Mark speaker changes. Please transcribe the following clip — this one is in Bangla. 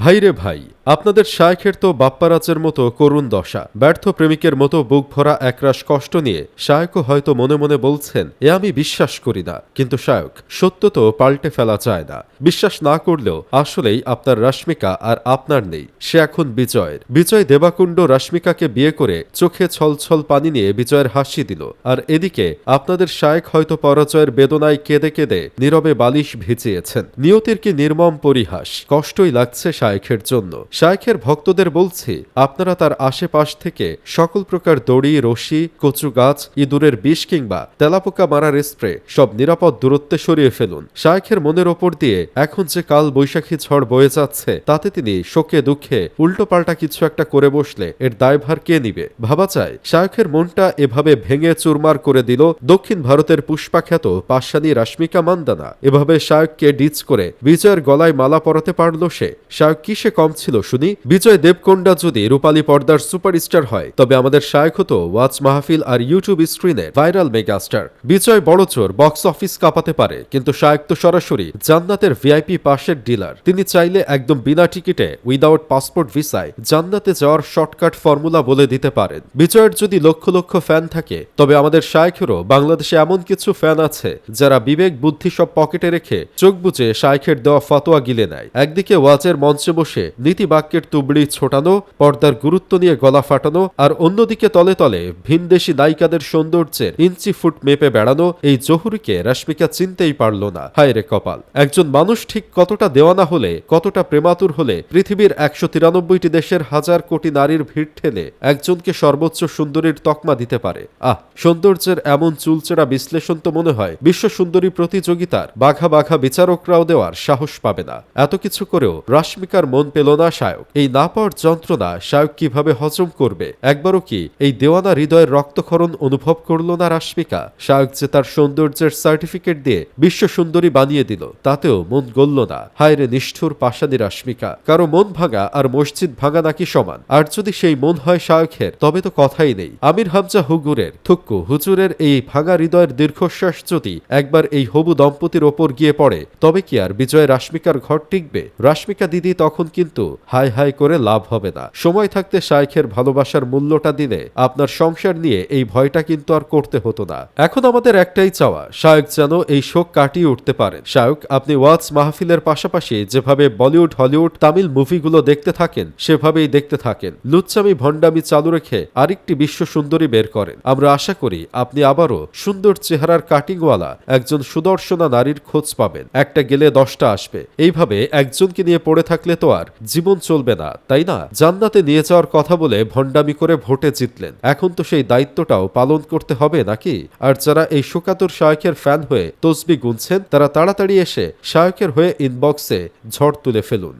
Speaker 1: ভাইরে ভাই, আপনাদের শায়খের তো বাপ্পারাজের মতো করুণ দশা। ব্যর্থ প্রেমিকের মতো বুক ভরা একরাশ কষ্ট নিয়ে শায়কও হয়তো মনে মনে বলছেন, এ আমি বিশ্বাস করি না। কিন্তু শায়ক, সত্য তো পাল্টে ফেলা যায় না। বিশ্বাস না করলেও আসলেই আপনার রাশ্মিকা আর আপনার নেই। সে এখন বিজয়ের। বিজয় দেবাকুণ্ড রাশ্মিকাকে বিয়ে করে চোখে ছলছল পানি নিয়ে বিজয়ের হাসি দিল। আর এদিকে আপনাদের শায়ক হয়তো পরাজয়ের বেদনায় কেঁদে কেঁদে নীরবে বালিশ ভিজিয়েছেন। নিয়তির কি নির্মম পরিহাস। কষ্টই লাগছে শায়খের জন্য। শায়খের ভক্তদের বলছি, আপনারা তার আশেপাশ থেকে সকল প্রকার দড়ি, রশি, কচু গাছ, ইঁদুরের বিষ কিংবা তেলাপোকা মারার স্প্রে সব নিরাপদ দূরত্বে সরিয়ে ফেলুন। শায়খের মনের ওপর দিয়ে এখন যে কাল বৈশাখী ঝড় বয়ে যাচ্ছে, তাতে তিনি শোকে দুঃখে উল্টোপাল্টা কিছু একটা করে বসলে এর দায়ভার কে নিবে? ভাবা যায়, শায়খের মনটা এভাবে ভেঙে চুরমার করে দিল দক্ষিণ ভারতের পুষ্পাখ্যাত পাষাণী রাশ্মিকা মান্দানা। এভাবে শায়ককে ডিচ করে বিজয়ের গলায় মালা পরাতে পারল সে। শায়ক কিসে কম ছিল শুনি? বিজয় দেবকোন্ডা যদি রূপালী পর্দার সুপারস্টার হয়, তবে আমাদের শায়ক হতো ওয়াচ মাহফিল আর ইউটিউব স্ক্রিনের ভাইরাল মেগাস্টার। বিজয় বড় চোর, বক্স অফিস কাঁপাতে পারে, কিন্তু শায়ক তো সরাসরি জান্নাতের ভিআইপি পাশের ডিলার। তিনি চাইলে একদম বিনা টিকিটে উইদাউট পাসপোর্ট ভিসায় জান্নাতে যাওয়ার শর্টকাট ফর্মুলা বলে দিতে পারেন। বিজয়ের যদি লক্ষ লক্ষ ফ্যান থাকে, তবে আমাদের শায়খেরও বাংলাদেশে এমন কিছু ফ্যান আছে যারা বিবেক বুদ্ধি সব পকেটে রেখে চোখ বুজে শায়খের দেওয়া ফতোয়া গিলে নেয়। একদিকে ওয়াজের মঞ্চে বসে নীতি বাক্যের তুবড়ি ছোটানো, পর্দার গুরুত্ব নিয়ে গলা ফাটানো, আর অন্যদিকে তলে তলে ভিনদেশি নায়িকাদের সৌন্দর্যের ইঞ্চি ফুট মেপে বেড়ানো এই জহুরিকে রাশ্মিকা চিনতেই পারল না। হায় রে কপাল! একজন মানুষ ঠিক কতটা দেওয়ানা হলে, কতটা প্রেমাতুর হলে পৃথিবীর 193টি দেশের হাজার কোটি নারীর ভিড় ঠেলে একজনকে সর্বোচ্চ সুন্দরীর তকমা দিতে পারে। সৌন্দর্যের এমন চুলচেরা বিশ্লেষণ তো মনে হয় বিশ্ব সুন্দরী প্রতিযোগিতার বাঘা বাঘা বিচারকরাও দেওয়ার সাহস পাবে না। এত কিছু করেও রাশ্মিকার মন পেল না শায়ক। এই না পাওয়ার যন্ত্রণা শায়ক কিভাবে হজম করবে? একবারও কি এই দেওয়ানা হৃদয়ের রক্তক্ষরণ অনুভব করল না রাশ্মিকা? শায়ক যে তার সৌন্দর্যের সার্টিফিকেট দিয়ে বিশ্ব সুন্দরী বানিয়ে দিল, তাতেও মন গলল না। হায় রে নিষ্ঠুর পাষাণী রাশ্মিকা! কারো মন ভাঙা আর মসজিদ ভাঙা নাকি সমান? আর যদি সেই মন হয় শায়কের, তবে তো কথাই নেই। আমির হামজা হুগুরের থুক্কু হুজুরের এই ভাঙা হৃদয়ের দীর্ঘশ্বাস যদি একবার এই হবু দম্পতির ওপর গিয়ে পড়ে, তবে কি আর বিজয় রাশ্মিকার ঘর টিকবে? রাশ্মিকা দিদি তখন কিন্তু হাই হাই করে লাভ হবে না। সময় থাকতে শায়খের ভালোবাসার মূল্যটা দিলে আপনার সংসার নিয়ে এই ভয়টা কিন্তু আর করতে হতো না। এখন আমাদের একটাই চাওয়া, শায়ক যেন এই শোক কাটিয়ে উঠতে পারেন। শায়ক, আপনি ওয়াজ মাহফিলের পাশাপাশি যেভাবে বলিউড, হলিউড, তামিল মুভিগুলো দেখতে থাকেন, সেভাবেই দেখতে থাকেন। লুচ্চামি ভণ্ডামি চালু রেখে আরেকটি বিশ্ব সুন্দরী বের করেন। আমরা আশা করি আপনি আবারও সুন্দর চেহারার কাটিংওয়ালা একজন সুদর্শনা নারীর খোঁজ পাবেন। একটা গেলে 10টা আসবে। এইভাবে একজনকে নিয়ে পড়ে থাকলে তো আর জীবন চলবে না, তাই না? জান্নাতে নিয়ে যাওয়ার কথা বলে ভণ্ডামি করে ভোটে জিতলেন, এখন তো সেই দায়িত্বটাও পালন করতে হবে নাকি? আর যারা এই শোকাতুর শায়খের ফ্যান হয়ে তসবি গুনছেন, তারা তাড়াতাড়ি এসে শায়খের হয়ে ইনবক্সে ঝড় তুলে ফেলুন।